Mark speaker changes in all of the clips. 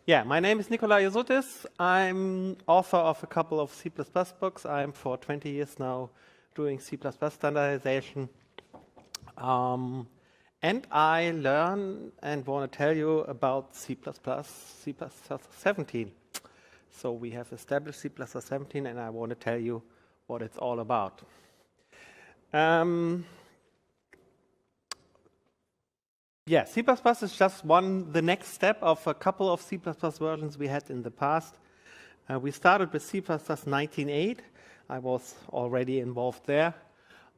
Speaker 1: Yeah, my name is Nicolai Josuttis. I'm author of a couple of C++ books. I'm for 20 years now doing C++ standardization. And I learn and want to tell you about C++, C++17. So we have established C++17 and I want to tell you what it's all about. Yeah, C++ is just the next step of a couple of C++ versions we had in the past. We started with C++ 19.8. I was already involved there.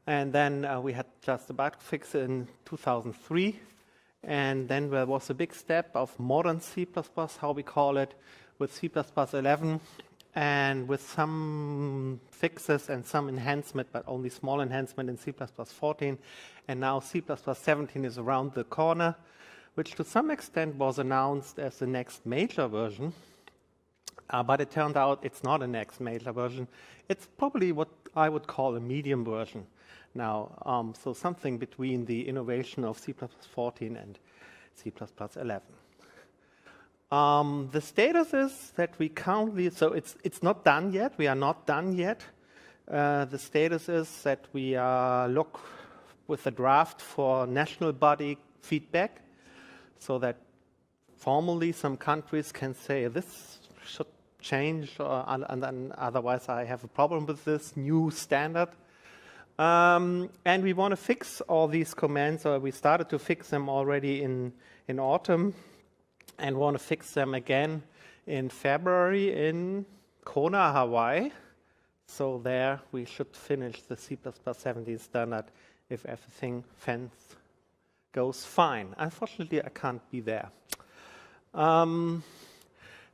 Speaker 1: And then we had just a bug fix in 2003. And then there was a big step of modern C++, how we call it, with C++ 11. And with some fixes and some enhancement, but only small enhancement in C++ 14. And now C++ 17 is around the corner, which to some extent was announced as the next major version. But it turned out it's not a next major version. It's probably what I would call a medium version now. So something between the innovation of C++ 14 and C++ 11. The status is that we currently, so it's not done yet. We are not done yet. The status is that we look with a draft for national body feedback, so that formally some countries can say this should change, and then otherwise I have a problem with this new standard. And we want to fix all these commands, or we started to fix them already in autumn. And want to fix them again in February in Kona, Hawaii. So there we should finish the C++ 17 standard if everything goes fine. Unfortunately, I can't be there.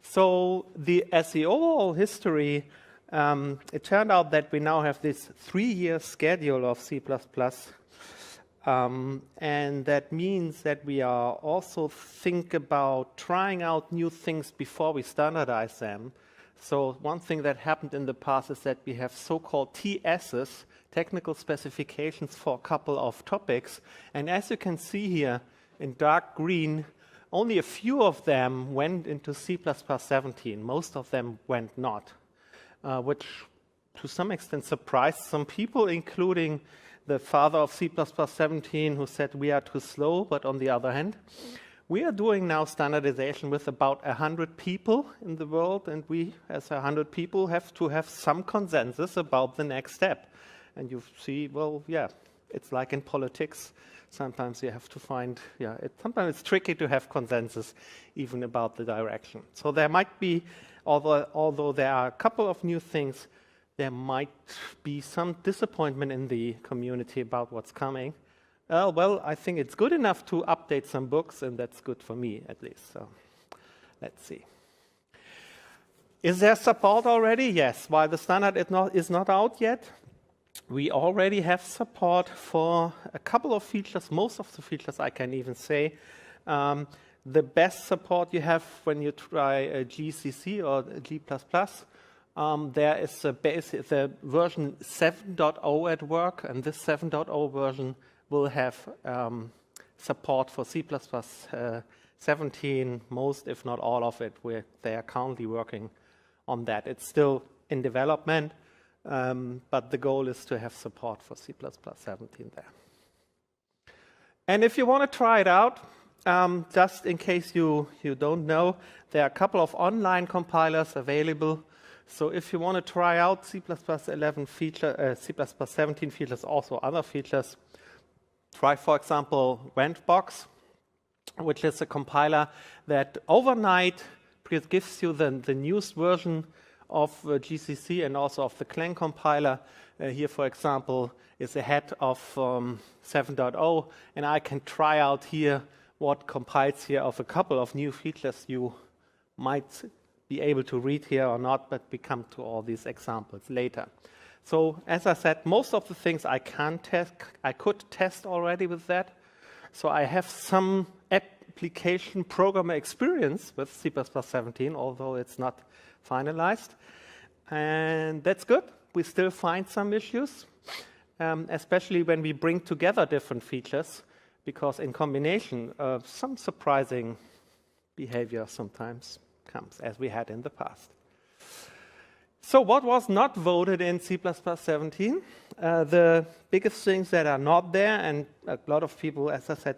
Speaker 1: So as the overall history, it turned out that we now have this 3-year schedule of C++. And that means that we are also think about trying out new things before we standardize them. So one thing that happened in the past is that we have so-called TSs, technical specifications for a couple of topics. And as you can see here in dark green, only a few of them went into C++ 17. Most of them went not, which to some extent surprised some people, including the father of C++ 17, who said we are too slow. But on the other hand, we are doing now standardization with about 100 people in the world, and we, as 100 people, have to have some consensus about the next step. And you see, well, yeah, it's like in politics. Sometimes you have to find, sometimes it's tricky to have consensus even about the direction. So there might be, although there are a couple of new things, there might be some disappointment in the community about what's coming. Well, I think it's good enough to update some books, and that's good for me, at least. So let's see. Is there support already? Yes. While the standard is not out yet, we already have support for a couple of features. Most of the features, I can even say. The best support you have when you try a GCC or a G++, there is the version 7.0 at work, and this 7.0 version will have support for C++ 17, most if not all of it. They are currently working on that. It's still in development, but the goal is to have support for C++ 17 there. And if you want to try it out, just in case you don't know, there are a couple of online compilers available. So if you want to try out C++ 11 feature, C++ 17 features, also other features, try, for example, Wendbox, which is a compiler that overnight gives you the newest version of GCC and also of the Clang compiler. Here, for example, is ahead of 7.0, and I can try out here what compiles here of a couple of new features you might be able to read here or not, but we come to all these examples later. So as I said, most of the things I could test already with that. So I have some application programmer experience with C++ 17, although it's not finalized. And that's good. We still find some issues, especially when we bring together different features, because in combination, some surprising behavior sometimes. comes, as we had in the past. So what was not voted in C++ 17? The biggest things that are not there, and a lot of people, as I said,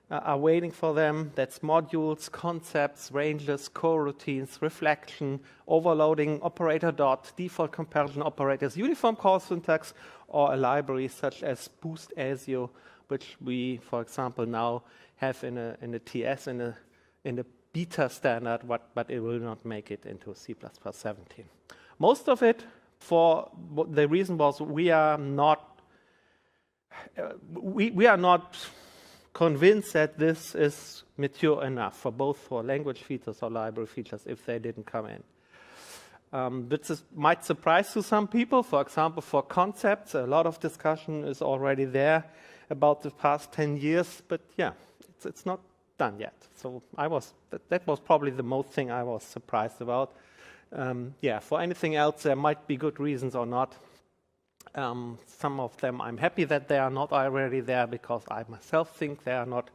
Speaker 1: are waiting for them. That's modules, concepts, ranges, coroutines, reflection, overloading, operator dot, default comparison operators, uniform call syntax, or a library such as Boost ASIO, which we, for example, now have in a TS, in a beta standard, but it will not make it into C++ 17. Most of it, for the reason was we are not convinced that this is mature enough for both for language features or library features if they didn't come in. This might surprise to some people. For example, for concepts, a lot of discussion is already there about the past 10 years, but yeah, it's not done yet. So that was probably the most thing I was surprised about. Yeah, for anything else, there might be good reasons or not. Some of them I'm happy that they are not already there because I myself think they are not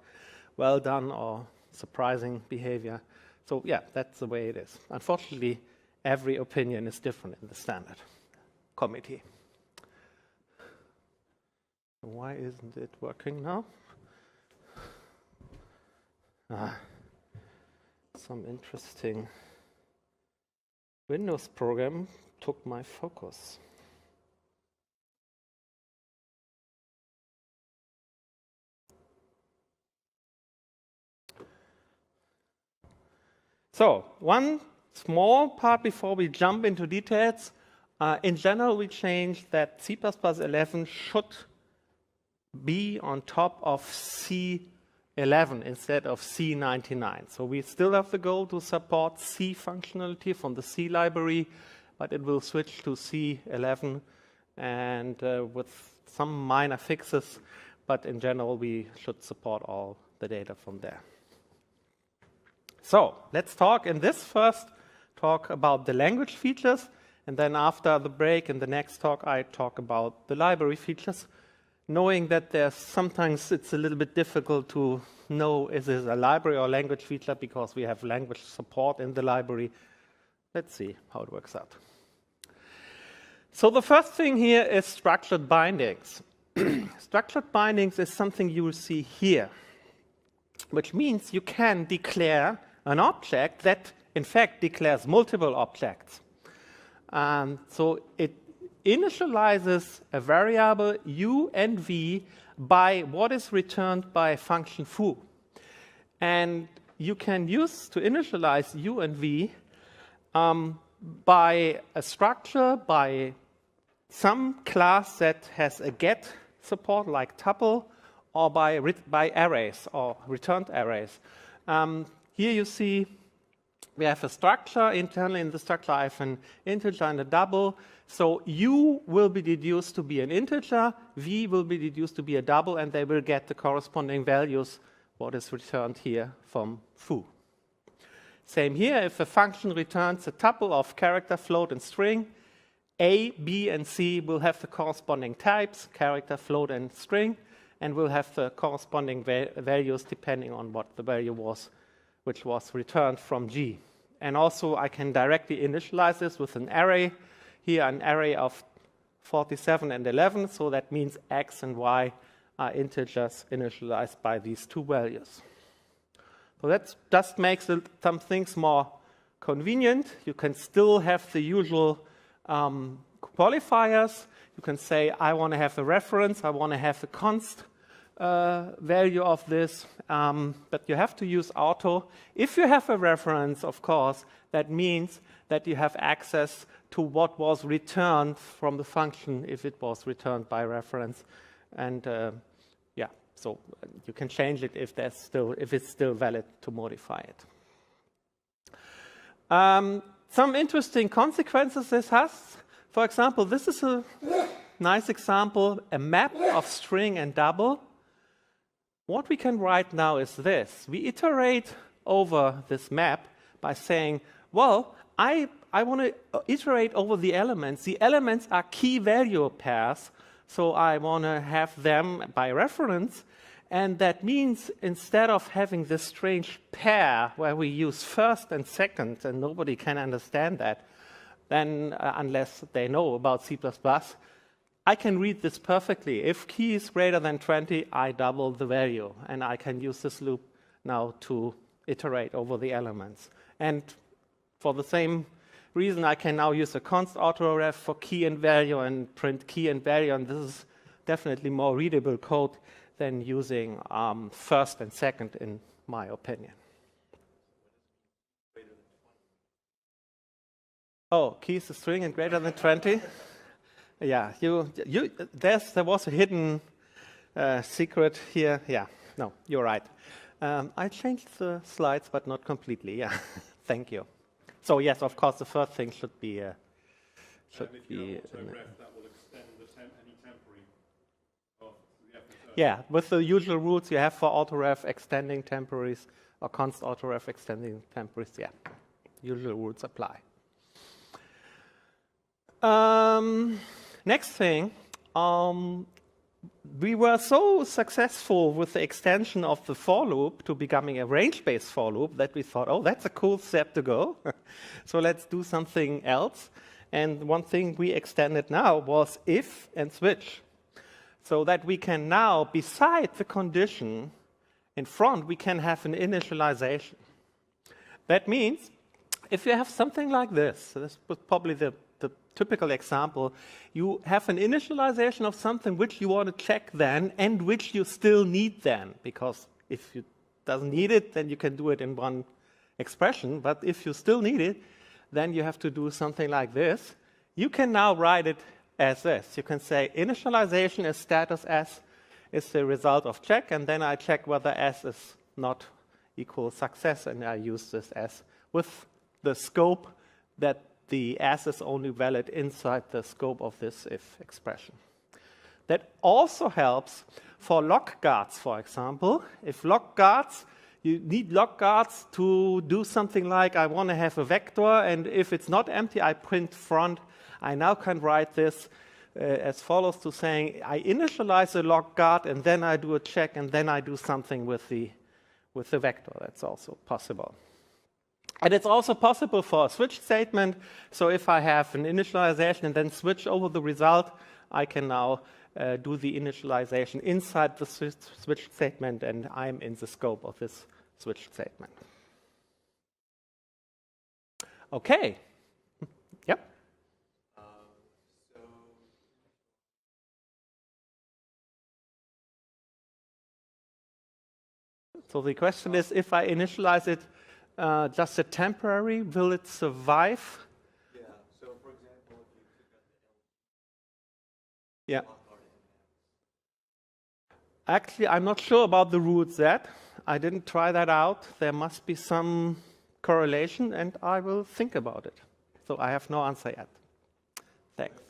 Speaker 1: well done or surprising behavior. So yeah, that's the way it is. Unfortunately, every opinion is different in the standard committee. Why isn't it working now? Some interesting Windows program took my focus. So, one small part before we jump into details. In general, we changed that C++ 11 should be on top of C11 instead of C99. So we still have the goal to support C functionality from the C library, but it will switch to C11 and with some minor fixes, but in general, we should support all the data from there. So let's talk in this first talk about the language features, and then after the break in the next talk, I talk about the library features, knowing that there's sometimes it's a little bit difficult to know is it a library or language feature because we have language support in the library. Let's see how it works out. So the first thing here is structured bindings. Structured bindings is something you will see here, which means you can declare an object that, in fact, declares multiple objects. So it initializes a variable u and v by what is returned by function foo. And you can use to initialize u and v by a structure, by some class that has a get support like tuple, or by arrays or returned arrays. Here you see we have a structure. Internally in the structure I have an integer and a double. So u will be deduced to be an integer, v will be deduced to be a double, and they will get the corresponding values, what is returned here from foo. Same here, if a function returns a tuple of character, float, and string, a, b, and c will have the corresponding types, character, float, and string, and will have the corresponding values depending on what the value was, which was returned from G. And also I can directly initialize this with an array. Here an array of 47 and 11, so that means x and y are integers initialized by these two values. So that just makes some things more convenient. You can still have the usual qualifiers. You can say, I want to have a reference, I want to have a const value of this, but you have to use auto. If you have a reference, of course, that means that you have access to what was returned from the function if it was returned by reference. And yeah, so you can change it if it's still valid to modify it. Some interesting consequences this has. For example, this is a nice example, a map of string and double. What we can write now is this. We iterate over this map by saying, well, I want to iterate over the elements. The elements are key value pairs, so I want to have them by reference. And that means instead of having this strange pair where we use first and second, and nobody can understand that, then unless they know about C++, I can read this perfectly. If key is greater than 20, I double the value, and I can use this loop now to iterate over the elements. And for the same reason, I can now use a const autoref for key and value and print key and value, and this is definitely more readable code than using first and second, in my opinion. Oh, key is a string and greater than 20? Yeah, there was a hidden secret here. Yeah, no, you're right. I changed the slides, but not completely. Yeah, thank you. So yes, of course, the first thing should be. That will extend any temporary of the FSO. Yeah, with the usual rules you have for autoref extending temporaries or const autoref extending temporaries. Yeah, usual rules apply. Next thing, we were so successful with the extension of the for loop to becoming a range-based for loop that we thought, oh, that's a cool step to go. So let's do something else. And one thing we extended now was if and switch. So that we can now, beside the condition in front, we can have an initialization. That means if you have something like this, so this was probably the typical example, you have an initialization of something which you want to check then and which you still need then, because if you doesn't need it, then you can do it in one expression, but if you still need it, then you have to do something like this. You can now write it as this. You can say initialization is status S is the result of check, and then I check whether S is not equal success, and I use this S with the scope that the S is only valid inside the scope of this if expression. That also helps for lock guards, for example. If lock guards, you need lock guards to do something like I want to have a vector, and if it's not empty, I print front. I now can write this as follows to saying I initialize a lock guard, and then I do a check, and then I do something with the vector. That's also possible. And it's also possible for a switch statement. So if I have an initialization and then switch over the result, I can now do the initialization inside the switch statement, and I'm in the scope of this switch statement. Okay. Yep. So the question is, if I initialize it just a temporary, will it survive?
Speaker 2: Yeah, so for example, if you took out the
Speaker 1: yeah. Actually, I'm not sure about the roots yet. I didn't try that out. There must be some correlation, and I will think about it. So I have no answer yet. Thanks.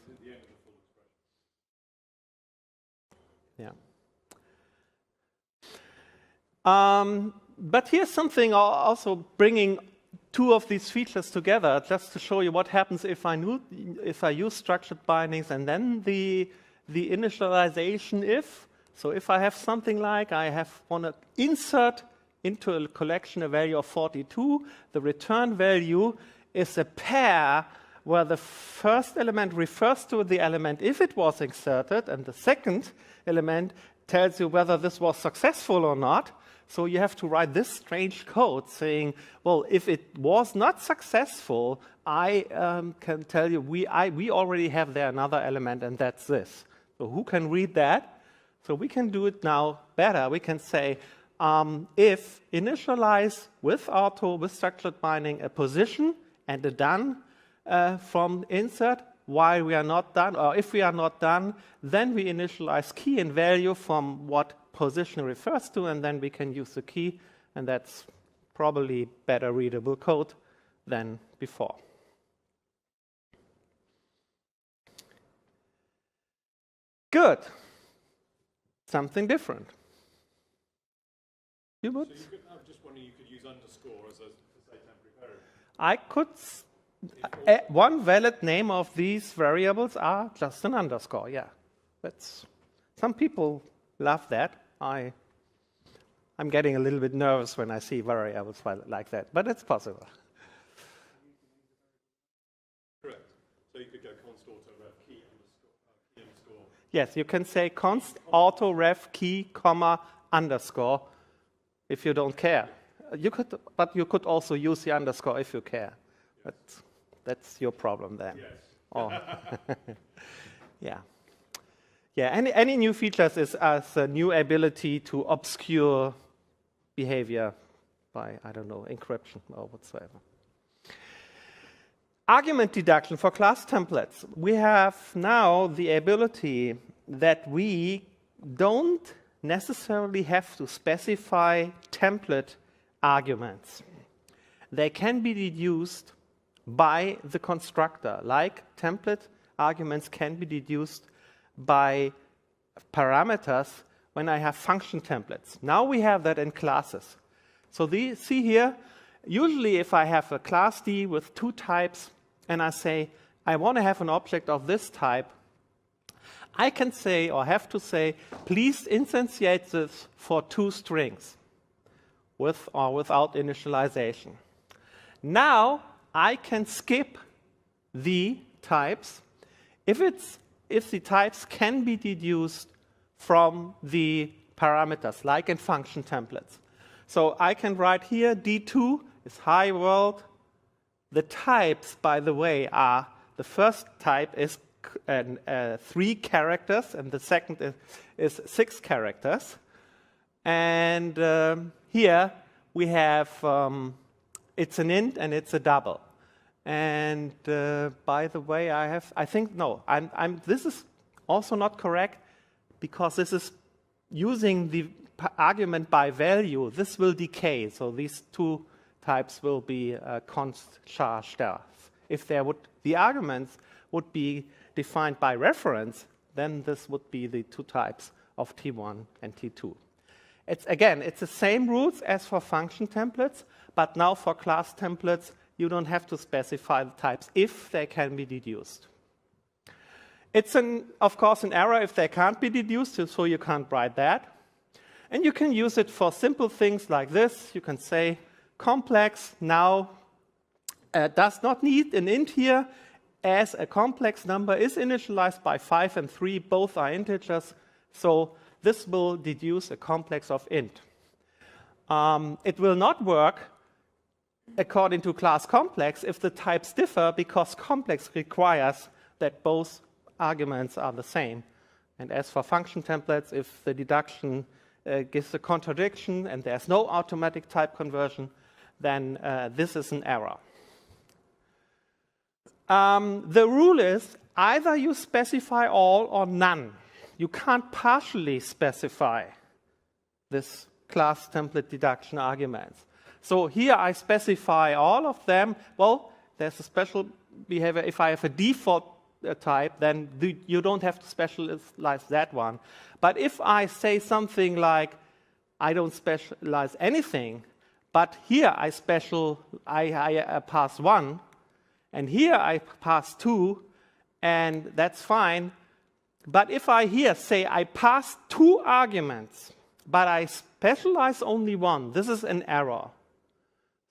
Speaker 1: Yeah. But here's something also bringing two of these features together, just to show you what happens if I use structured bindings and then the initialization if. So if I have something like I want to insert into a collection a value of 42, the return value is a pair where the first element refers to the element if it was inserted, and the second element tells you whether this was successful or not. So you have to write this strange code saying, well, if it was not successful, I can tell you we already have there another element, and that's this. So who can read that? So we can do it now better. We can say if initialize with auto, with structured binding, a position and a done from insert, while we are not done, or if we are not done, then we initialize key and value from what position refers to, and then we can use the key, and that's probably better readable code than before. Good. Something different. You would?
Speaker 2: So I'm just wondering, you could use underscore as a say temporary variable.
Speaker 1: I could. One valid name of these variables are just an underscore. Yeah, that's. Some people love that. I I'm getting a little bit nervous when I see variables like that, but it's possible.
Speaker 2: Correct. So you could go const auto ref key underscore.
Speaker 1: Yes, you can say const auto ref key comma underscore if you don't care. But you could also use the underscore if you care. But that's your problem then.
Speaker 2: Yes.
Speaker 1: Oh. Yeah. Yeah, any new features is as a new ability to obscure behavior by, I don't know, encryption or whatsoever. Argument deduction for class templates. We have now the ability that we don't necessarily have to specify template arguments. They can be deduced by the constructor, like template arguments can be deduced by parameters when I have function templates. Now we have that in classes. So see here, usually if I have a class D with two types and I say, I want to have an object of this type, I can say or have to say, please instantiate this for two strings with or without initialization. Now I can skip the types if the types can be deduced from the parameters, like in function templates. So I can write here D2 is hi world. The types, by the way, are the first type is 3 characters, and the second is 6 characters. And here we have it's an int and it's a double. And by the way, this is also not correct because this is using the argument by value. This will decay, so these two types will be const char stars. If the arguments would be defined by reference, then this would be the two types of T1 and T2. It's the same rules as for function templates, but now for class templates, you don't have to specify the types if they can be deduced. It's, of course, an error if they can't be deduced, so you can't write that. And you can use it for simple things like this. You can say complex now does not need an int here, as a complex number is initialized by 5 and 3. Both are integers, so this will deduce a complex of int. It will not work according to class complex if the types differ, because complex requires that both arguments are the same. And as for function templates, if the deduction gives a contradiction and there's no automatic type conversion, then this is an error. The rule is either you specify all or none. You can't partially specify this class template deduction arguments. So here I specify all of them. Well, there's a special behavior. If I have a default type, then you don't have to specialize that one. But if I say something like, I don't specialize anything, but here I pass 1, and here I pass 2, and that's fine. But if I here say I pass 2 arguments, but I specialize only 1, this is an error.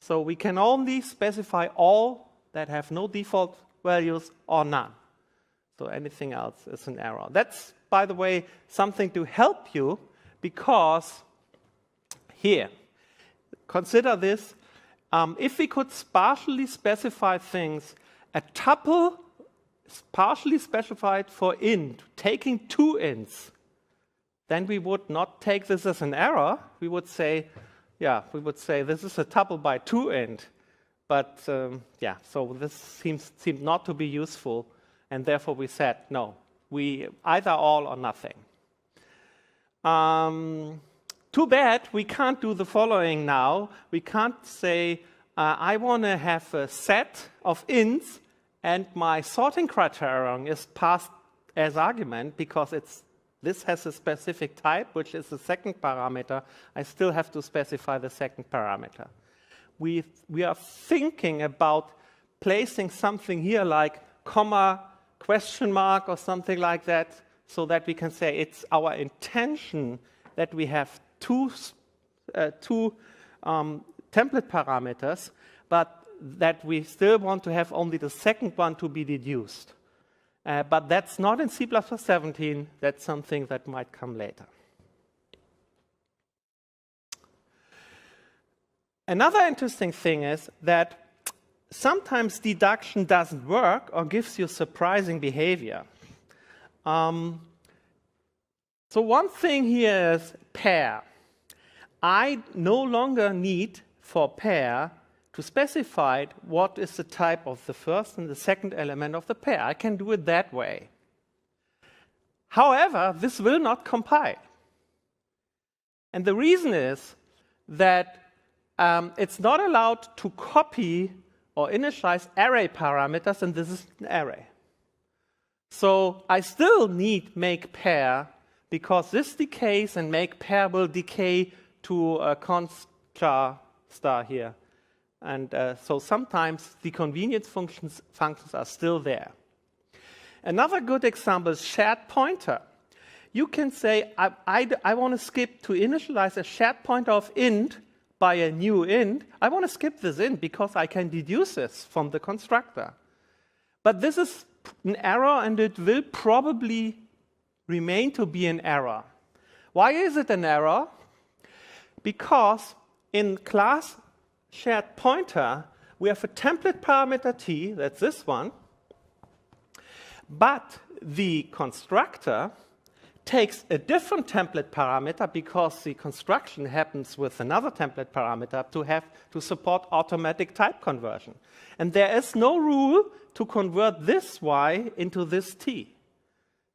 Speaker 1: So we can only specify all that have no default values or none. So anything else is an error. That's, by the way, something to help you, because here, consider this. If we could partially specify things, a tuple partially specified for int, taking 2 ints, then we would not take this as an error. We would say, this is a tuple by 2 int. But so this seemed not to be useful, and therefore we said no. We either all or nothing. Too bad we can't do the following now. We can't say I want to have a set of ints and my sorting criterion is passed as argument, because this has a specific type, which is the second parameter. I still have to specify the second parameter. We are thinking about placing something here like comma, question mark, or something like that, so that we can say it's our intention that we have 2 template parameters, but that we still want to have only the second one to be deduced. But that's not in C++17. That's something that might come later. Another interesting thing is that sometimes deduction doesn't work or gives you surprising behavior. So one thing here is pair. I no longer need for pair to specify what is the type of the first and the second element of the pair. I can do it that way. However, this will not compile. And the reason is that it's not allowed to copy or initialize array parameters, and this is an array. So I still need make pair, because this decays, and make pair will decay to a const star here. And so sometimes the convenience functions are still there. Another good example is shared pointer. You can say, I want to skip to initialize a shared pointer of int by a new int. I want to skip this int because I can deduce this from the constructor. But this is an error, and it will probably remain to be an error. Why is it an error? Because in class shared pointer, we have a template parameter t, that's this one, but the constructor takes a different template parameter because the construction happens with another template parameter to support automatic type conversion. And there is no rule to convert this y into this t.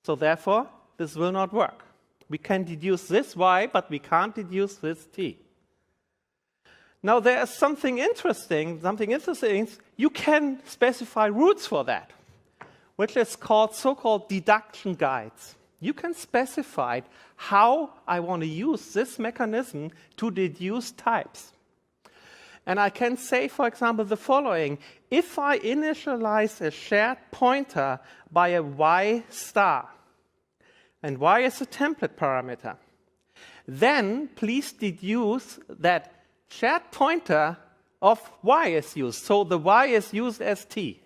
Speaker 1: So therefore, this will not work. We can deduce this y, but we can't deduce this t. Now there is something interesting. You can specify rules for that, which is called so-called deduction guides. You can specify how I want to use this mechanism to deduce types. And I can say, for example, the following. If I initialize a shared pointer by a y star, and y is a template parameter, then please deduce that shared pointer of y is used. So the y is used as t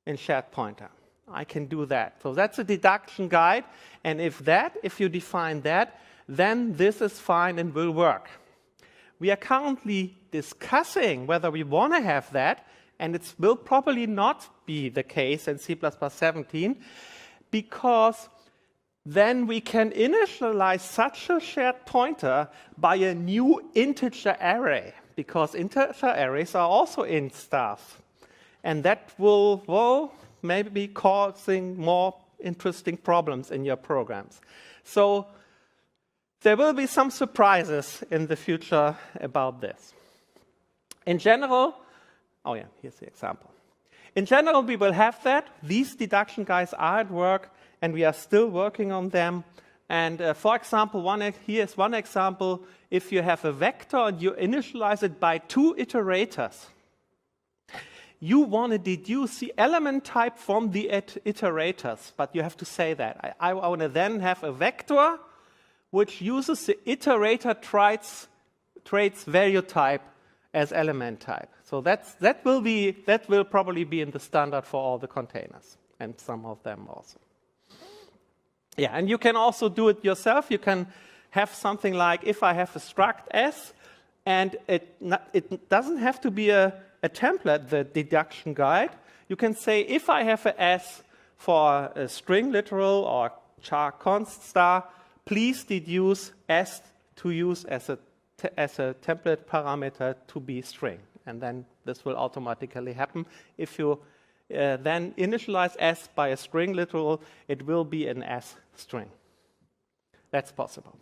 Speaker 1: in shared pointer. I can do that. So that's a deduction guide. And if you define that, then this is fine and will work. We are currently discussing whether we want to have that, and it will probably not be the case in C++17, because then we can initialize such a shared pointer by a new integer array, because integer arrays are also int stars. And that will maybe be causing more interesting problems in your programs. So there will be some surprises in the future about this. In general, here's the example. In general, we will have that. These deduction guides are at work, and we are still working on them. And for example, here's one example. If you have a vector and you initialize it by 2 iterators, you want to deduce the element type from the iterators, but you have to say that. I want to then have a vector which uses the iterator traits value type as element type. So that will probably be in the standard for all the containers, and some of them also. Yeah, and you can also do it yourself. You can have something like, if I have a struct S, and it doesn't have to be a template, the deduction guide. You can say, if I have an S for a string literal or char const star, please deduce S to use as a template parameter to be string. And then this will automatically happen. If you then initialize S by a string literal, it will be an S string. That's possible.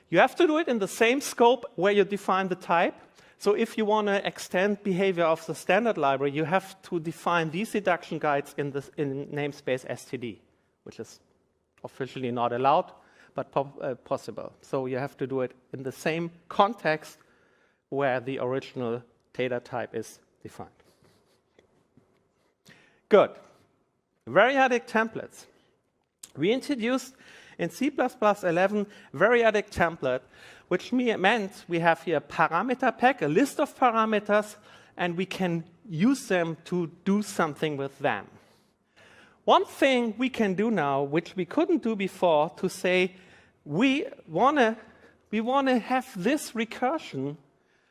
Speaker 1: You have to do it in the same scope where you define the type. So if you want to extend behavior of the standard library, you have to define these deduction guides in namespace std, which is officially not allowed, but possible. So you have to do it in the same context where the original data type is defined. Good. Variadic templates. We introduced in C++11 variadic template, which meant we have here a parameter pack, a list of parameters, and we can use them to do something with them. One thing we can do now, which we couldn't do before, to say we want to have this recursion.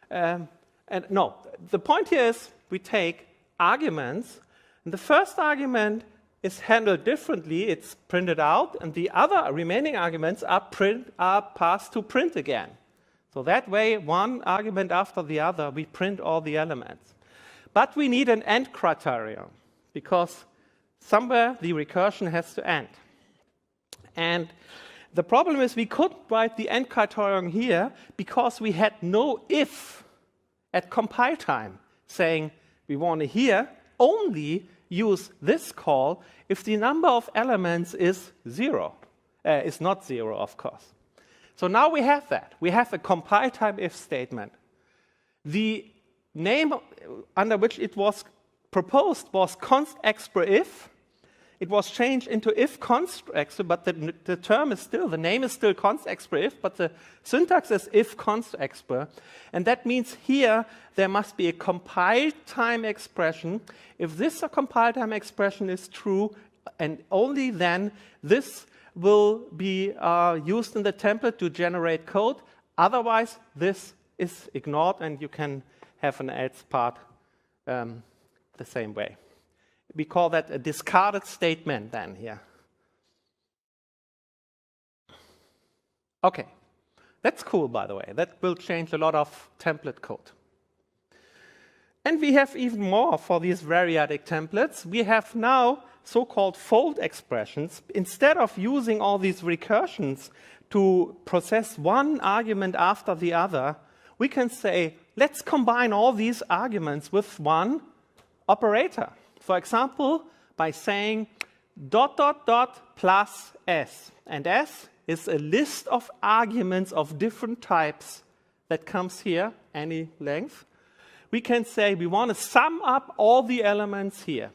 Speaker 1: No, the point here is we take arguments, and the first argument is handled differently. It's printed out, and the other remaining arguments are passed to print again. So that way, one argument after the other, we print all the elements. But we need an end criterion, because somewhere the recursion has to end. And the problem is we couldn't write the end criterion here because we had no if at compile time, saying we want to here only use this call if the number of elements is zero. Is not zero, of course. So now we have that. We have a compile time if statement. The name under which it was proposed was const expr if. It was changed into if const expr, but the term is still, the name is still const expr if, but the syntax is if const expr. And that means here there must be a compile time expression. If this compile time expression is true, and only then this will be used in the template to generate code. Otherwise, this is ignored, and you can have an else part the same way. We call that a discarded statement then here. Okay, that's cool, by the way. That will change a lot of template code. And we have even more for these variadic templates. We have now so-called fold expressions. Instead of using all these recursions to process one argument after the other, we can say, let's combine all these arguments with one operator. For example, by saying ... plus s. And s is a list of arguments of different types that comes here, any length. We can say we want to sum up all the elements here.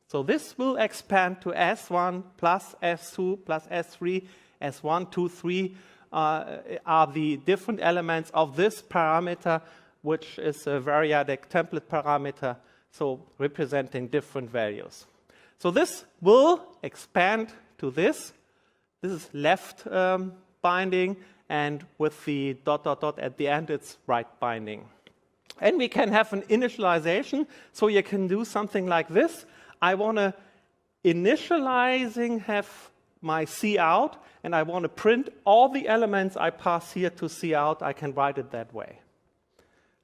Speaker 1: So this will expand to s1 plus s2 plus s3. s1, 2, 3 are the different elements of this parameter, which is a variadic template parameter, so representing different values. So this will expand to this. This is left binding, and with the ... at the end, it's right binding. And we can have an initialization, so you can do something like this. I want to initializing have my cout, and I want to print all the elements I pass here to cout. I can write it that way.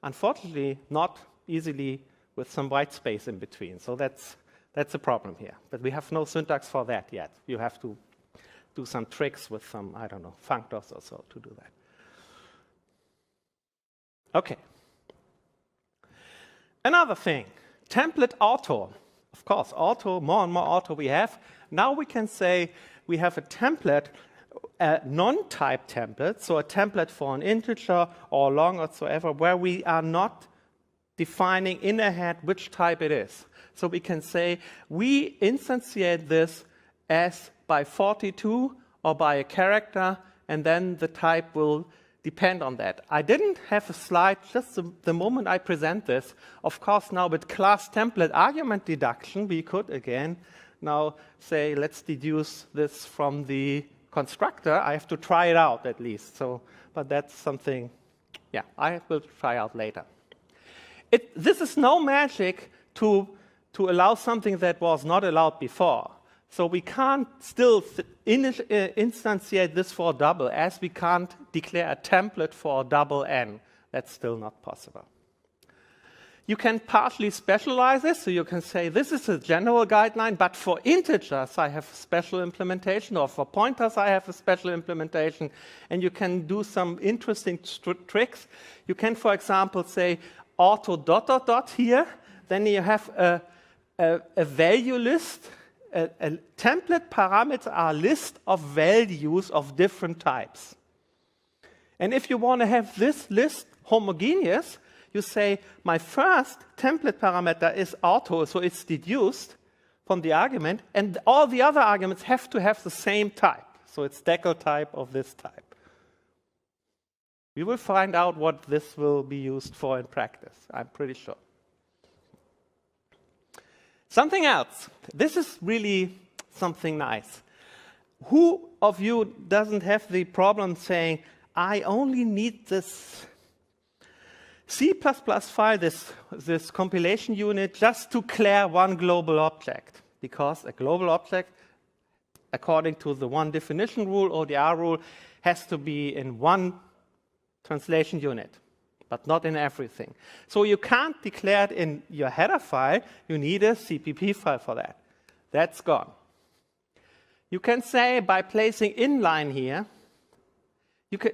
Speaker 1: Unfortunately, not easily with some white space in between. So that's a problem here. But we have no syntax for that yet. You have to do some tricks with some, I don't know, functors or so to do that. Okay. Another thing, template auto. Of course, auto, more and more auto we have. Now we can say we have a template, a non-type template, so a template for an integer or long or whatsoever, where we are not defining in ahead which type it is. So we can say we instantiate this as by 42 or by a character, and then the type will depend on that. I didn't have a slide just the moment I present this. Of course, now with class template argument deduction, we could again now say, let's deduce this from the constructor. I have to try it out at least. So, but that's something, yeah, I will try out later. This is no magic to allow something that was not allowed before. So we can't still instantiate this for double, as we can't declare a template for double n. That's still not possible. You can partially specialize this, so you can say this is a general guideline, but for integers I have a special implementation, or for pointers I have a special implementation, and you can do some interesting tricks. You can, for example, say auto ... here, then you have a value list. A template parameter are a list of values of different types. And if you want to have this list homogeneous, you say my first template parameter is auto, so it's deduced from the argument, and all the other arguments have to have the same type. So it's decal type of this type. We will find out what this will be used for in practice, I'm pretty sure. Something else. This is really something nice. Who of you doesn't have the problem saying, I only need this C++ file, this compilation unit, just to declare one global object? Because a global object, according to the one definition rule, ODR rule, has to be in one translation unit, but not in everything. So you can't declare it in your header file. You need a CPP file for that. That's gone. You can say by placing inline here,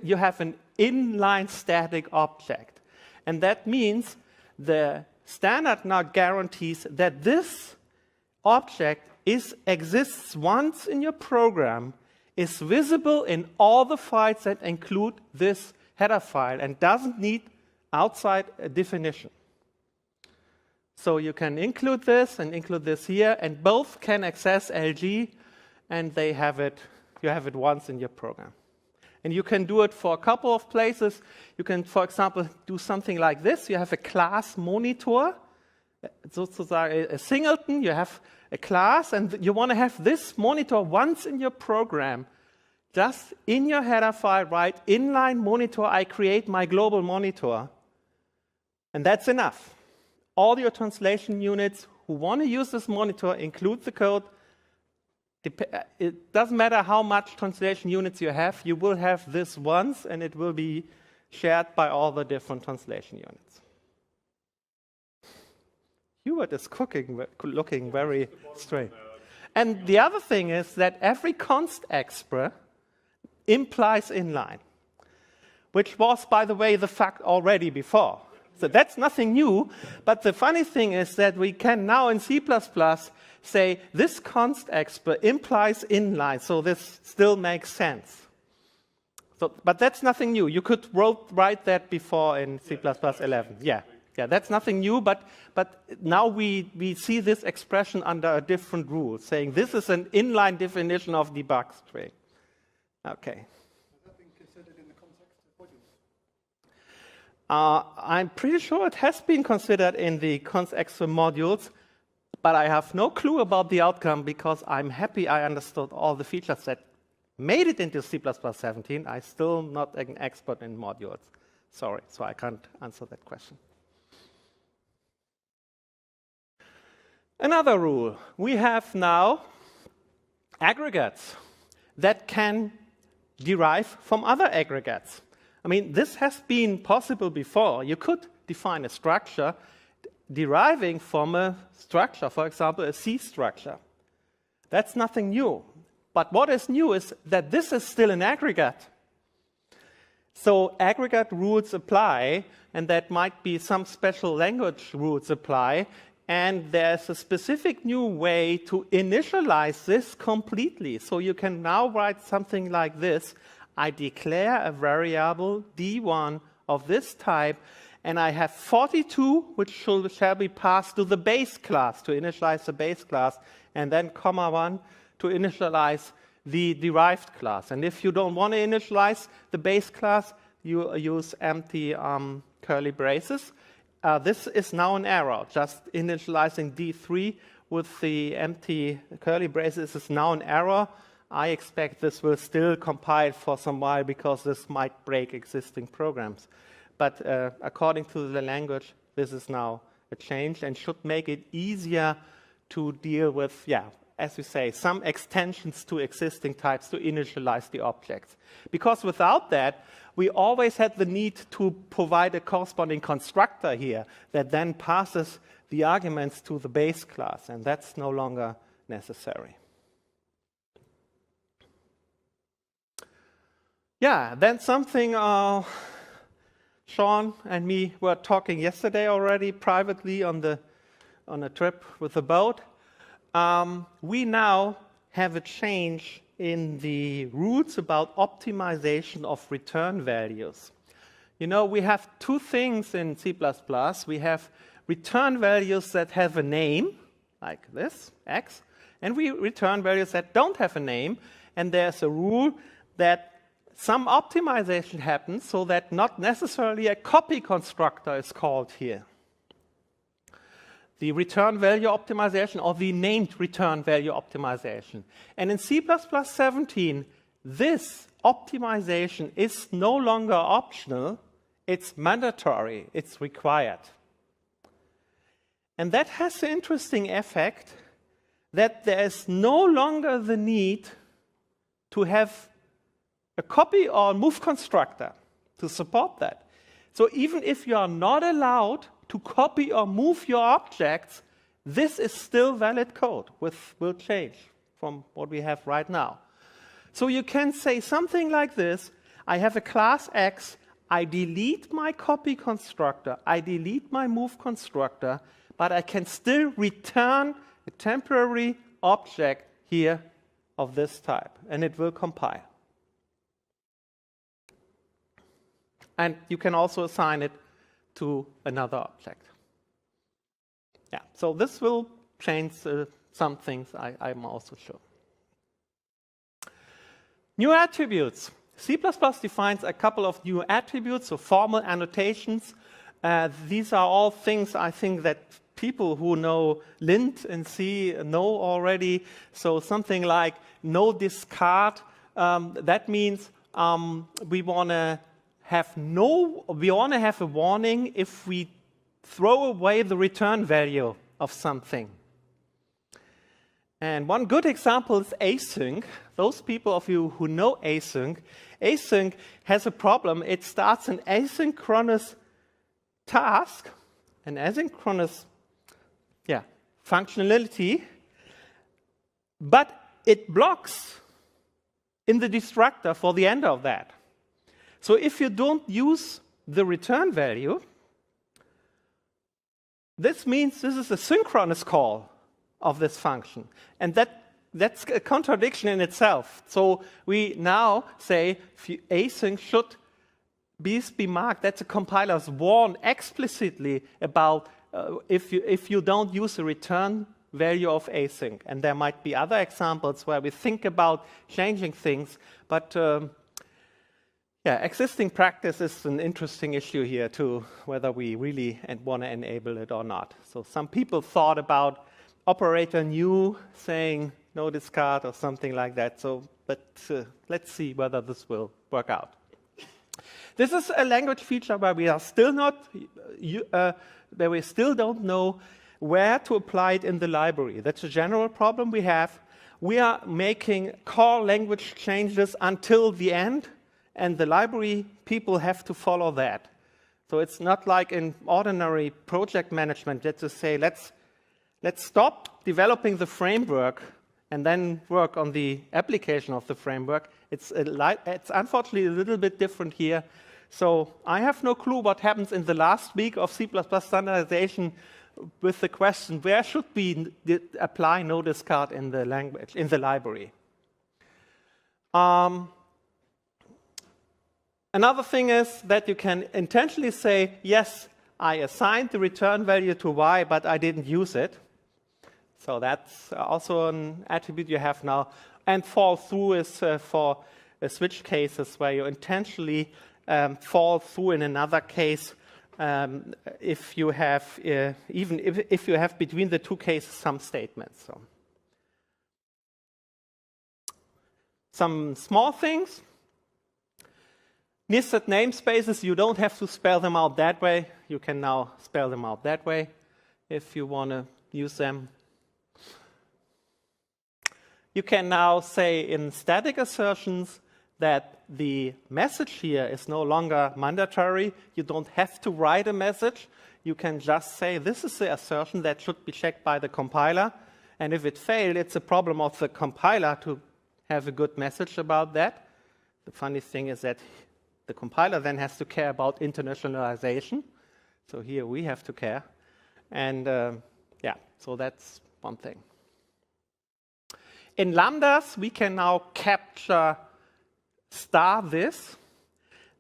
Speaker 1: you have an inline static object. And that means the standard now guarantees that this object exists once in your program, is visible in all the files that include this header file, and doesn't need outside a definition. So you can include this and include this here, and both can access LG, and you have it once in your program. And you can do it for a couple of places. You can, for example, do something like this. You have a class monitor, sozusagen a singleton. You have a class, and you want to have this monitor once in your program. Just in your header file, write inline monitor, I create my global monitor. And that's enough. All your translation units who want to use this monitor include the code. It doesn't matter how much translation units you have, you will have this once, and it will be shared by all the different translation units. Hubert is looking very strange. And the other thing is that every const expr implies inline, which was, by the way, the fact already before. So that's nothing new, but the funny thing is that we can now in C++ say this const expr implies inline, so this still makes sense. So, but that's nothing new. You could write that before in C++ 11. Yeah, that's nothing new, but now we see this expression under a different rule, saying this is an inline definition of debug string. Okay.
Speaker 3: Has that been considered in the context of modules?
Speaker 1: I'm pretty sure it has been considered in the const expr modules, but I have no clue about the outcome because I'm happy I understood all the features that made it into C++ 17. I'm still not an expert in modules. Sorry, so I can't answer that question. Another rule. We have now aggregates that can derive from other aggregates. I mean, this has been possible before. You could define a structure deriving from a structure, for example, a C structure. That's nothing new. But what is new is that this is still an aggregate. So aggregate rules apply, and that might be some special language rules apply, and there's a specific new way to initialize this completely. So you can now write something like this. I declare a variable D1 of this type, and I have 42, which shall be passed to the base class, to initialize the base class, and then comma 1 to initialize the derived class. And if you don't want to initialize the base class, you use empty curly braces. This is now an error. Just initializing D3 with the empty curly braces is now an error. I expect this will still compile for some while because this might break existing programs. But according to the language, this is now a change and should make it easier to deal with, as we say, some extensions to existing types to initialize the objects. Because without that, we always had the need to provide a corresponding constructor here that then passes the arguments to the base class, and that's no longer necessary. Then something Sean and me were talking yesterday already privately on a trip with the boat. We now have a change in the rules about optimization of return values. You know, we have two things in C++. We have return values that have a name, like this, x, and we return values that don't have a name. and there's a rule that some optimization happens so that not necessarily a copy constructor is called here. The return value optimization or the named return value optimization. And in C++ 17, this optimization is no longer optional, it's mandatory, it's required. And that has the interesting effect that there is no longer the need to have a copy or move constructor to support that. So even if you are not allowed to copy or move your objects, this is still valid code, which will change from what we have right now. So you can say something like this: I have a class X, I delete my copy constructor, I delete my move constructor, but I can still return a temporary object here of this type, and it will compile. And you can also assign it to another object. Yeah, so this will change some things I'm also sure. New attributes. C++ defines a couple of new attributes, so formal annotations. These are all things I think that people who know lint and C know already. So something like no discard. That means we want to have a warning if we throw away the return value of something. And one good example is async. Those people of you who know async has a problem. It starts an asynchronous task, an asynchronous functionality, but it blocks in the destructor for the end of that. So if you don't use the return value, this means this is a synchronous call of this function. And that's a contradiction in itself. So we now say async should be marked that the compilers warn explicitly about if you don't use the return value of async. And there might be other examples where we think about changing things, but existing practice is an interesting issue here too, whether we really want to enable it or not. So some people thought about operator new saying no discard or something like that. So, but let's see whether this will work out. This is a language feature where we are still not, where we still don't know where to apply it in the library. That's a general problem we have. We are making core language changes until the end, and the library people have to follow that. So it's not like in ordinary project management that to say, let's stop developing the framework and then work on the application of the framework. It's unfortunately a little bit different here. So I have no clue what happens in the last week of C++ standardization with the question, where should we apply no discard in the language, in the library? Another thing is that you can intentionally say, yes, I assigned the return value to y, but I didn't use it. So that's also an attribute you have now. And fall through is for switch cases where you intentionally fall through in another case if you have, even if you have between the two cases some statements. So. Some small things. Nested namespaces, you don't have to spell them out that way. You can now spell them out that way if you want to use them. You can now say in static assertions that the message here is no longer mandatory. You don't have to write a message. You can just say this is the assertion that should be checked by the compiler. And if it failed, it's a problem of the compiler to have a good message about that. The funny thing is that the compiler then has to care about internationalization. So here we have to care. And so that's one thing. In lambdas, we can now capture star this.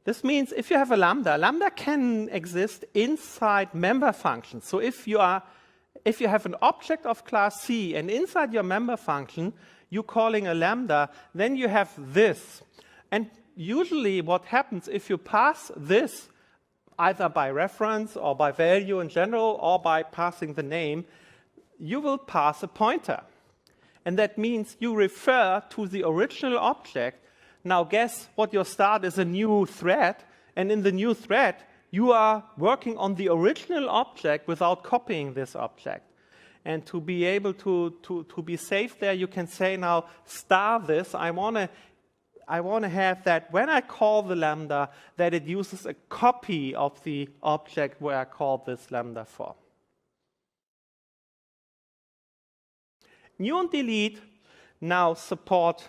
Speaker 1: This means if you have a lambda can exist inside member functions. So if you have an object of class C and inside your member function, you calling a lambda, then you have this. And usually what happens if you pass this, either by reference or by value in general or by passing the name, you will pass a pointer. And that means you refer to the original object. Now guess what your start is, a new thread. And in the new thread, you are working on the original object without copying this object. And to be able to be safe there, you can say now, star this. I want to have that when I call the lambda, that it uses a copy of the object where I called this lambda for. New and delete now support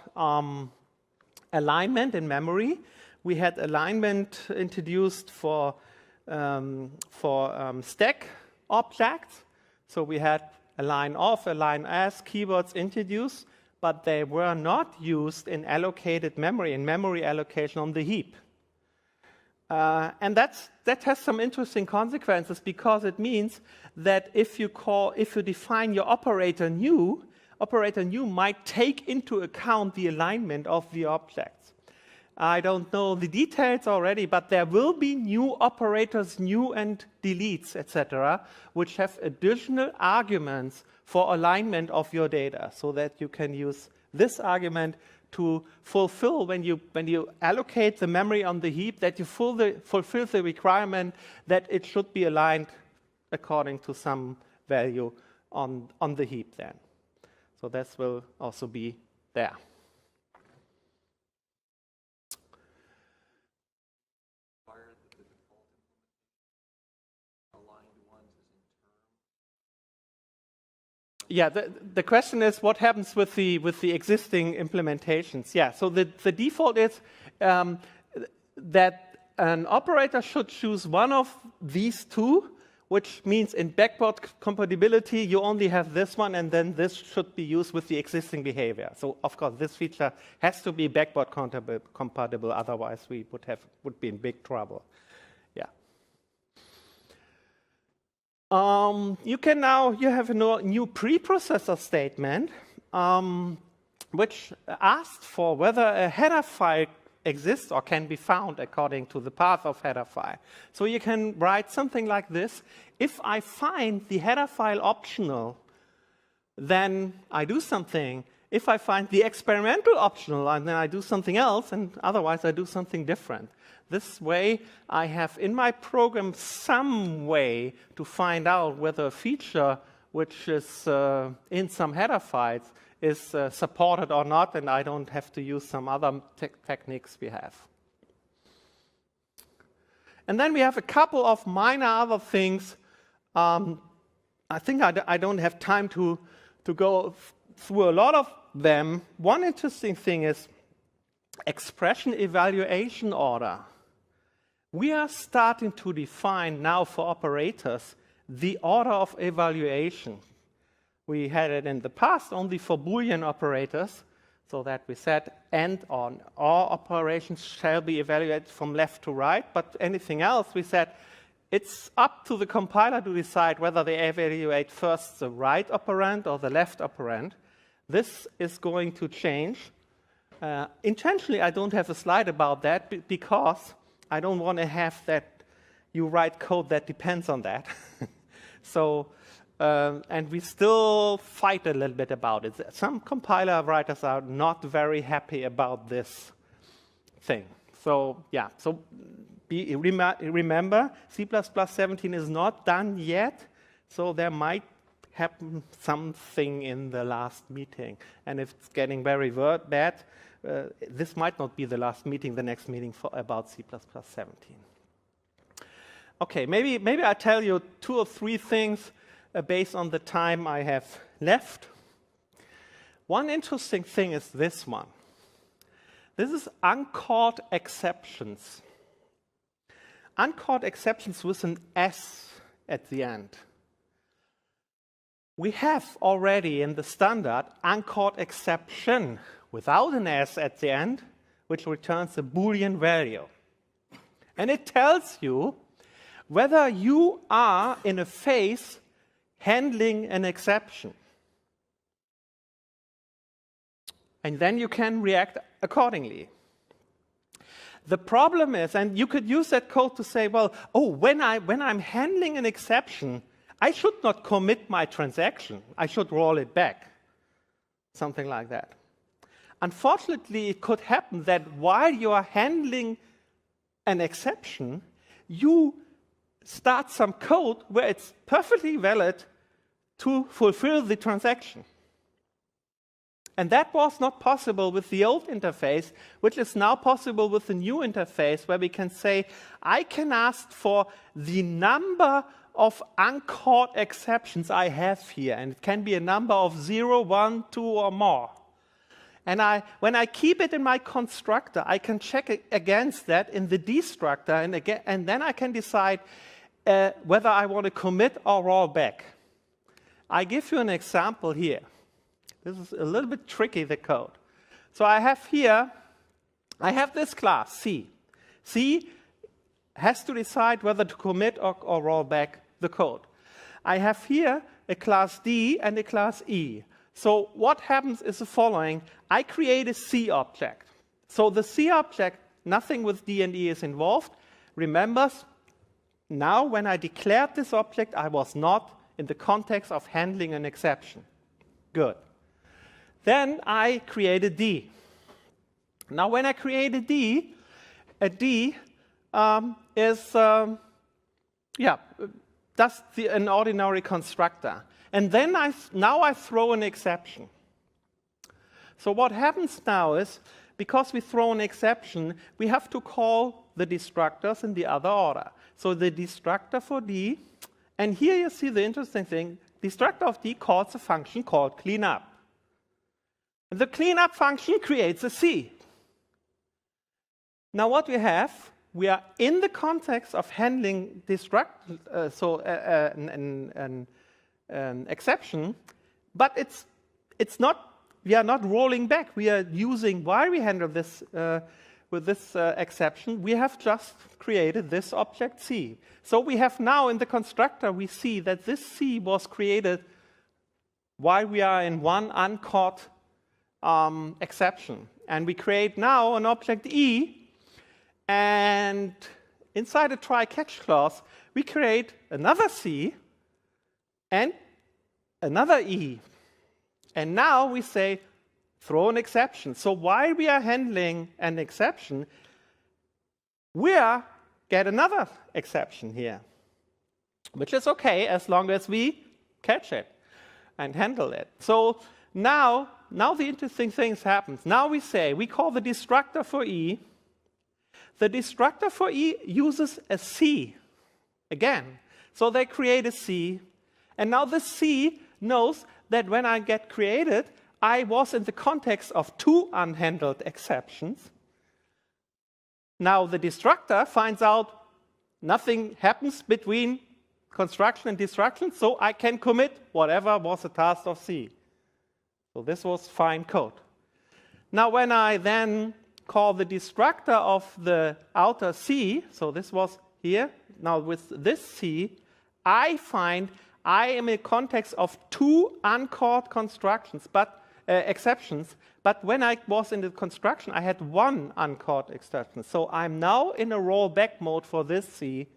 Speaker 1: alignment in memory. We had alignment introduced for stack objects. So we had align off, align as keywords introduced, but they were not used in allocated memory, in memory allocation on the heap. And that has some interesting consequences, because it means that if you define your operator new might take into account the alignment of the objects. I don't know the details already, but there will be new operators, new and deletes, etc., which have additional arguments for alignment of your data, so that you can use this argument to fulfill, when you allocate the memory on the heap, that you fulfill the requirement that it should be aligned according to some value on the heap then. So this will also be there. Yeah, the question is what happens with the existing implementations. Yeah, so the default is that an operator should choose one of these two, which means in backward compatibility you only have this one, and then this should be used with the existing behavior. So of course this feature has to be backward compatible, otherwise we would be in big trouble. Yeah. You have a new preprocessor statement, which asks for whether a header file exists or can be found according to the path of header file. So you can write something like this: if I find the header file optional, then I do something. If I find the experimental optional, then I do something else, and otherwise I do something different. This way, I have in my program some way to find out whether a feature which is in some header files is supported or not, and I don't have to use some other techniques we have. And then we have a couple of minor other things. I think I don't have time to go through a lot of them. One interesting thing is expression evaluation order. We are starting to define now for operators the order of evaluation. We had it in the past only for Boolean operators, so that we said and on all operations shall be evaluated from left to right, but anything else we said it's up to the compiler to decide whether they evaluate first the right operand or the left operand. This is going to change. Intentionally, I don't have a slide about that because I don't want to have that you write code that depends on that. So, and we still fight a little bit about it. Some compiler writers are not very happy about this thing. So, yeah, so remember, C++ 17 is not done yet, so there might happen something in the last meeting. And if it's getting very bad, this might not be the last meeting, the next meeting about C++ 17. Okay, maybe I tell you 2 or 3 things based on the time I have left. One interesting thing is this one. This is uncalled exceptions. Uncalled exceptions with an S at the end. We have already in the standard uncalled exception without an S at the end, which returns a Boolean value. And it tells you whether you are in a phase handling an exception. And then you can react accordingly. The problem is, and you could use that code to say, well, oh, when I'm handling an exception, I should not commit my transaction. I should roll it back. Something like that. Unfortunately, it could happen that while you are handling an exception, you start some code where it's perfectly valid to fulfill the transaction. And that was not possible with the old interface, which is now possible with the new interface, where we can say, I can ask for the number of uncaught exceptions I have here. And it can be a number of 0, 1, 2, or more. And when I keep it in my constructor, I can check it against that in the destructor, and then I can decide whether I want to commit or roll back. I give you an example here. This is a little bit tricky, the code. So I have this class, C. C has to decide whether to commit or roll back the code. I have here a class D and a class E. So what happens is the following. I create a C object. So the C object, nothing with D and E is involved. Remember, now when I declared this object, I was not in the context of handling an exception. Good. Then I create a D. Now when I create a D is does an ordinary constructor. And then now I throw an exception. So what happens now is, because we throw an exception, we have to call the destructors in the other order. So the destructor for D, and here you see the interesting thing, destructor of D calls a function called cleanup. And the cleanup function creates a C. Now what we are in the context of handling an exception, but it's not. We are not rolling back. We are using, while we handle this with this exception, we have just created this object C. So we have now in the constructor, we see that this C was created while we are in one uncaught exception. And we create now an object E, and inside a try-catch clause, we create another C and another E. And now we say, throw an exception. So while we are handling an exception, we get another exception here, which is okay as long as we catch it and handle it. So now the interesting things happen. Now we call the destructor for E. The destructor for E uses a C again. So they create a C. And now the C knows that when I get created, I was in the context of two unhandled exceptions. Now the destructor finds out nothing happens between construction and destruction, so I can commit whatever was the task of C. So this was fine code. Now when I then call the destructor of the outer C, so this was here, now with this C, I find I am in context of two uncaught exceptions, but when I was in the construction, I had one uncaught exception. So I'm now in a rollback mode for this C,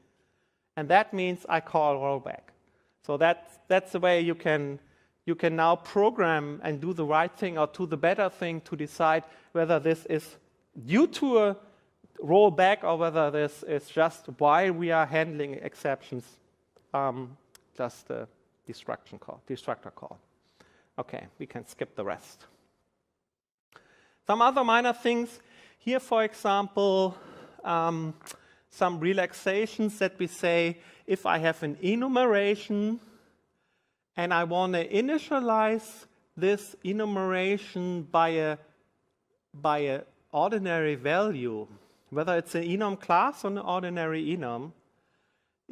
Speaker 1: and that means I call rollback. So that's the way you can now program and do the right thing or do the better thing to decide whether this is due to a rollback or whether this is just while we are handling exceptions. Just a destructor call. Okay, we can skip the rest. Some other minor things. Here, for example, some relaxations that we say, if I have an enumeration and I want to initialize this enumeration by a ordinary value, whether it's an enum class or an ordinary enum,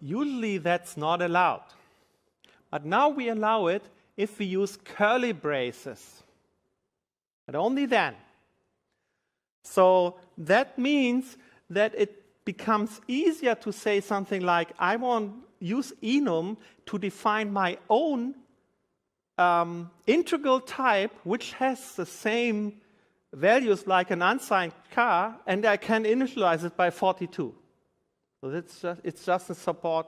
Speaker 1: usually that's not allowed. But now we allow it if we use curly braces, but only then. So that means that it becomes easier to say something like, I want to use enum to define my own integral type, which has the same values like an unsigned car, and I can initialize it by 42. So it's just a support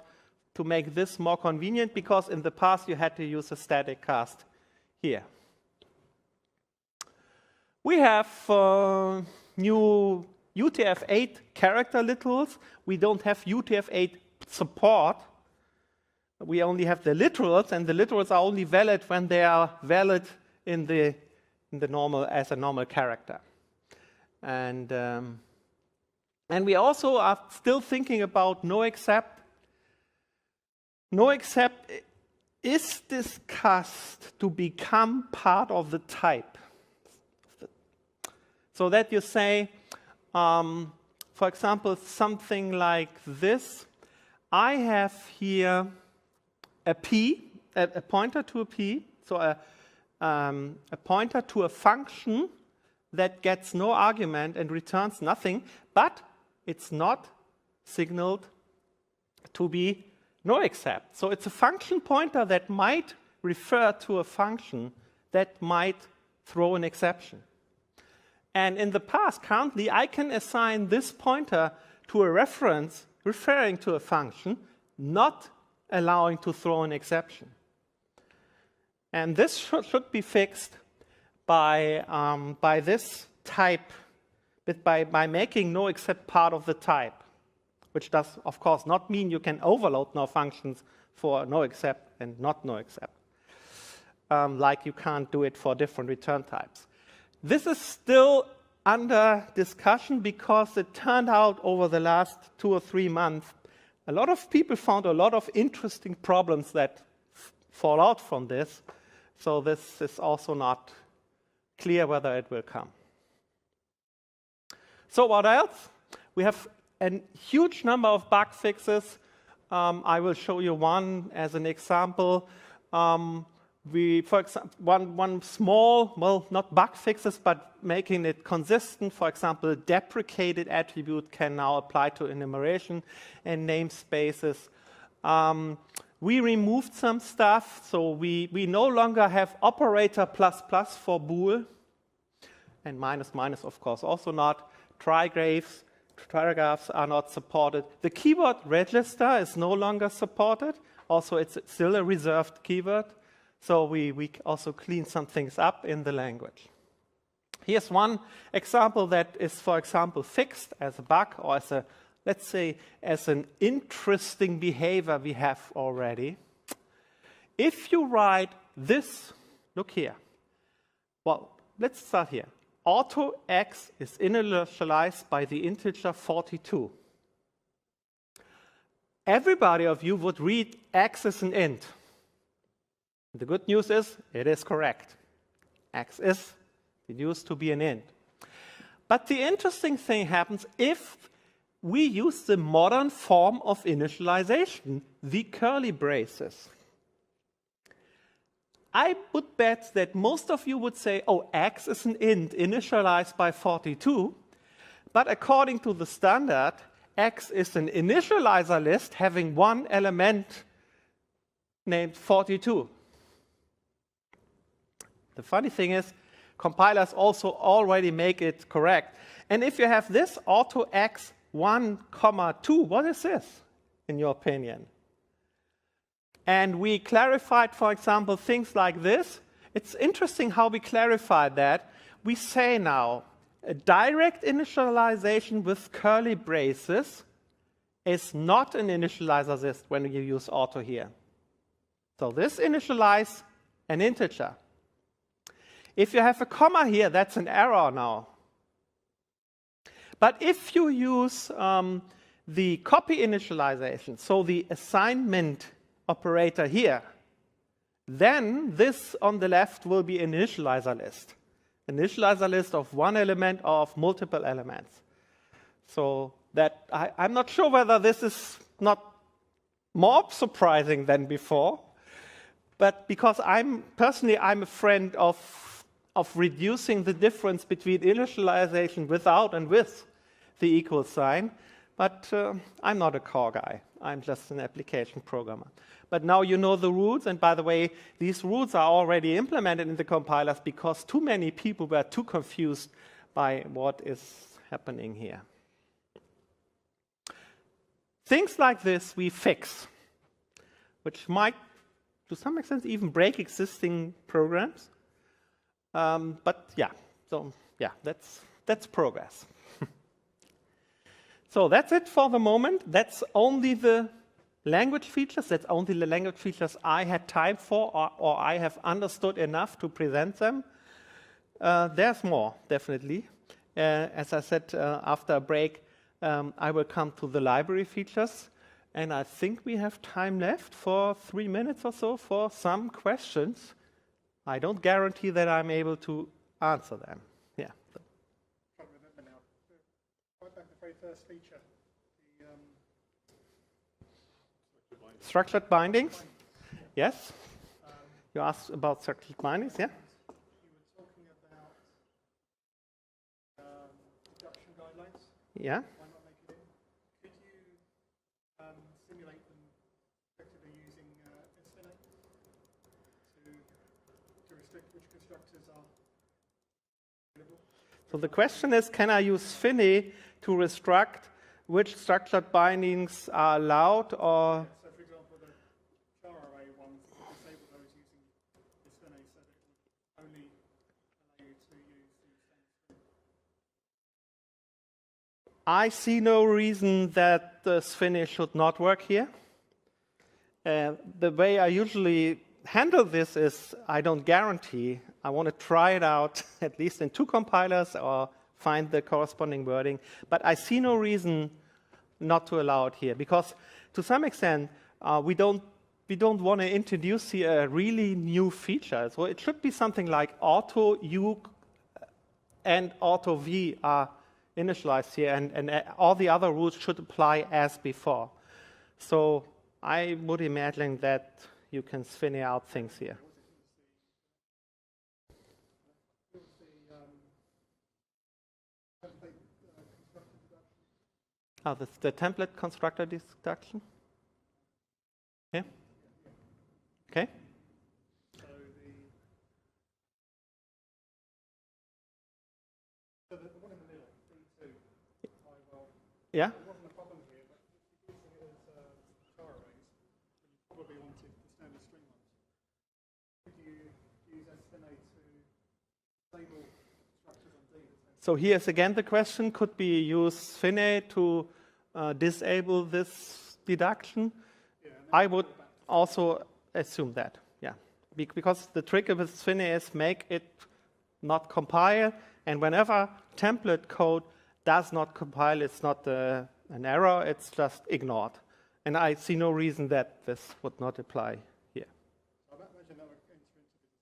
Speaker 1: to make this more convenient, because in the past you had to use a static cast here. We have new UTF-8 character literals. We don't have UTF-8 support. We only have the literals, and the literals are only valid when they are valid in the normal, as a normal character. And we also are still thinking about no except. No except is discussed to become part of the type. So that you say, for example, something like this. I have here a p, a pointer to a p, so a pointer to a function that gets no argument and returns nothing, but it's not signaled to be no except. So it's a function pointer that might refer to a function that might throw an exception. And in the past, currently, I can assign this pointer to a reference referring to a function, not allowing to throw an exception. And this should be fixed by this type, by making no except part of the type, which does, of course, not mean you can overload no functions for no except and not no except, like you can't do it for different return types. This is still under discussion because it turned out over the last 2 or 3 months, a lot of people found a lot of interesting problems that fall out from this. So this is also not clear whether it will come. So what else? We have a huge number of bug fixes. I will show you one as an example. For example, one small, well, not bug fixes, but making it consistent. For example, deprecated attribute can now apply to enumeration and namespaces. We removed some stuff, so we no longer have operator plus plus for bool, and minus minus, of course, also not. Trigraphs are not supported. The keyword register is no longer supported. Also, it's still a reserved keyword. So we also clean some things up in the language. Here's one example that is, for example, fixed as a bug, or as a, let's say, as an interesting behavior we have already. If you write this, look here. Well, let's start here. Auto x is initialized by the integer 42. Everybody of you would read x is an int. The good news is it is correct. X is deduced to be an int. But the interesting thing happens if we use the modern form of initialization, the curly braces. I would bet that most of you would say, oh, x is an int initialized by 42. But according to the standard, x is an initializer list having one element named 42. The funny thing is, compilers also already make it correct. And if you have this auto x 1, 2, what is this, in your opinion? And we clarified, for example, things like this. It's interesting how we clarified that. We say now, a direct initialization with curly braces is not an initializer list when you use auto here. So this initializes an integer. If you have a comma here, that's an error now. But if you use the copy initialization, so the assignment operator here, then this on the left will be an initializer list. Initializer list of one element or of multiple elements. So that I'm not sure whether this is not more surprising than before, but because I'm a friend of reducing the difference between initialization without and with the equal sign. But I'm not a core guy. I'm just an application programmer. But now you know the rules. And by the way, these rules are already implemented in the compilers because too many people were too confused by what is happening here. Things like this we fix, which might, to some extent, even break existing programs. But yeah, so yeah, that's progress. So that's it for the moment. That's only the language features. That's only the language features I had time for, or I have understood enough to present them. There's more, definitely. As I said, after a break, I will come to the library features. And I think we have time left for 3 minutes or so for some questions. I don't guarantee that I'm able to answer them. Yeah.
Speaker 3: Can't remember now. Right back to the very first feature. The
Speaker 1: Structured bindings? Yes. You asked about structured bindings, yeah?
Speaker 3: You were talking about deduction guidelines.
Speaker 1: Yeah.
Speaker 3: Why not make it in? Could you simulate them effectively using SNA to restrict which constructors are available?
Speaker 1: So the question is, can I use FINI to restrict which structured bindings are allowed, or...
Speaker 3: So, for example, the char array ones, disable those using SNA so that it would only allow you to use the standard.
Speaker 1: I see no reason that the FINI should not work here. The way I usually handle this is I don't guarantee. I want to try it out at least in 2 compilers or find the corresponding wording. But I see no reason not to allow it here, because to some extent we don't want to introduce here a really new feature. So it should be something like auto U and auto V are initialized here, and all the other rules should apply as before. So I would imagine that you can FINI out things here. Oh, the template constructor deduction? Yeah? Okay.
Speaker 3: So the one in the middle, D2,
Speaker 1: Yeah?
Speaker 3: there wasn't a problem here, but if you're using it as char arrays, then you probably wanted the standard string ones. Could you use SNA to disable structures on D?
Speaker 1: So here's again the question, could we use FINI to disable this deduction?
Speaker 3: Yeah,
Speaker 1: I would also assume that, yeah. Because the trick with FINI is make it not compile, and whenever template code does not compile, it's not an error, it's just ignored. And I see no reason that this would not apply here.
Speaker 3: I imagine that would enter into the discussion.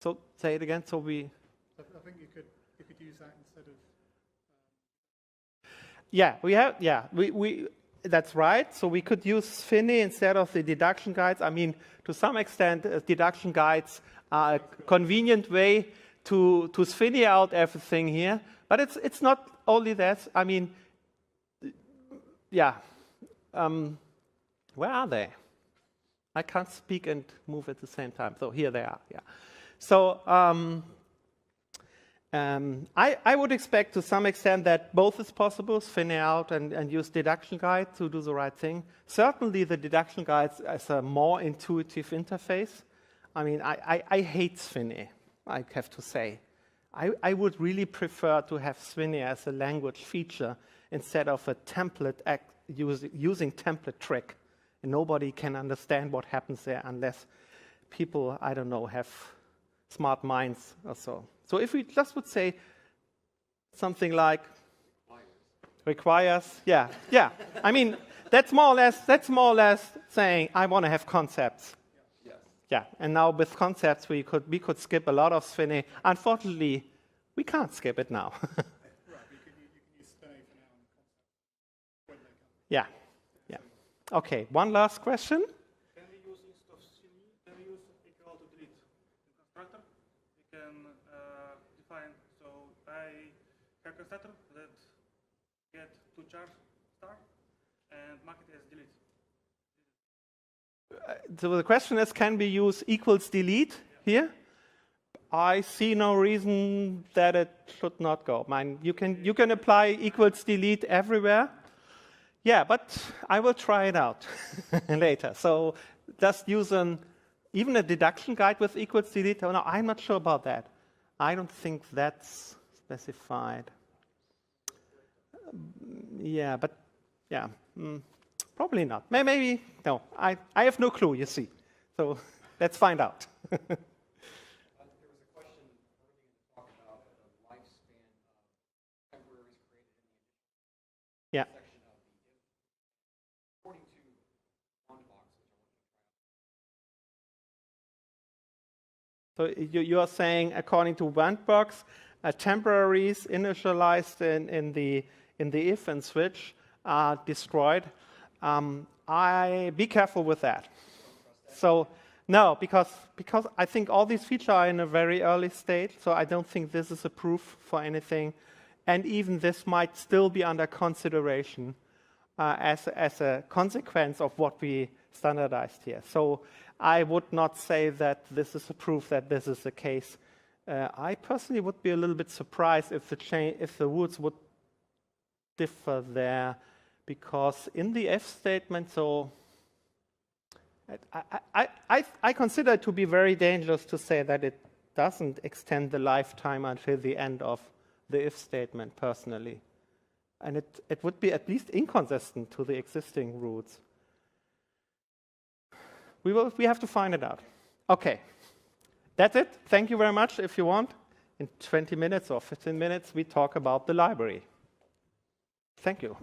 Speaker 1: So say it again, so we...
Speaker 3: I think you could use that instead of...
Speaker 1: we that's right. So we could use FINI instead of the deduction guides. I mean, to some extent, deduction guides are a convenient way to FINI out everything here. But it's not only that. I mean, yeah. Where are they? I can't speak and move at the same time. So here they are. Yeah. So I would expect to some extent that both is possible, FINI out and use deduction guide to do the right thing. Certainly the deduction guides as a more intuitive interface. I mean, I hate FINI, I have to say. I would really prefer to have FINI as a language feature instead of a template using template trick. And nobody can understand what happens there unless people, I don't know, have smart minds or so. So if we just would say something like requires, yeah. I mean, that's more or less saying I want to have concepts.
Speaker 2: Yes.
Speaker 1: Yeah, and now with concepts we could skip a lot of FINI. Unfortunately, we can't skip it now.
Speaker 3: Right, you can use SNA for now on concept when they come.
Speaker 1: Yeah. Okay, one last question.
Speaker 2: Can we use instead of CME, can we use equal to delete in constructor? We can define, so I have constructor that get to char star and mark it as delete.
Speaker 1: So the question is, can we use equals delete here? I see no reason that it should not go. You can apply equals delete everywhere. Yeah, but I will try it out later. So just use even a deduction guide with equals delete. Oh, no, I'm not sure about that. I don't think that's specified. Yeah, but yeah, probably not. Maybe, no. I have no clue, you see. So let's find out.
Speaker 4: There was a question earlier to talk about the lifespan of temporaries created in the
Speaker 1: Yeah.
Speaker 4: section of the if. According to one box, which I want to try out.
Speaker 1: So you are saying, according to Wandbox, temporaries initialized in the if and switch are destroyed. Be careful with that. So no, because I think all these features are in a very early stage, so I don't think this is a proof for anything, and even this might still be under consideration as a consequence of what we standardized here. So I would not say that this is a proof that this is the case. I personally would be a little bit surprised if the rules would differ there, because in the if statement, so I consider it to be very dangerous to say that it doesn't extend the lifetime until the end of the if statement, personally. And it would be at least inconsistent to the existing rules. We have to find it out. Okay. That's it. Thank you very much. If you want, in 20 minutes or 15 minutes, we talk about the library. Thank you.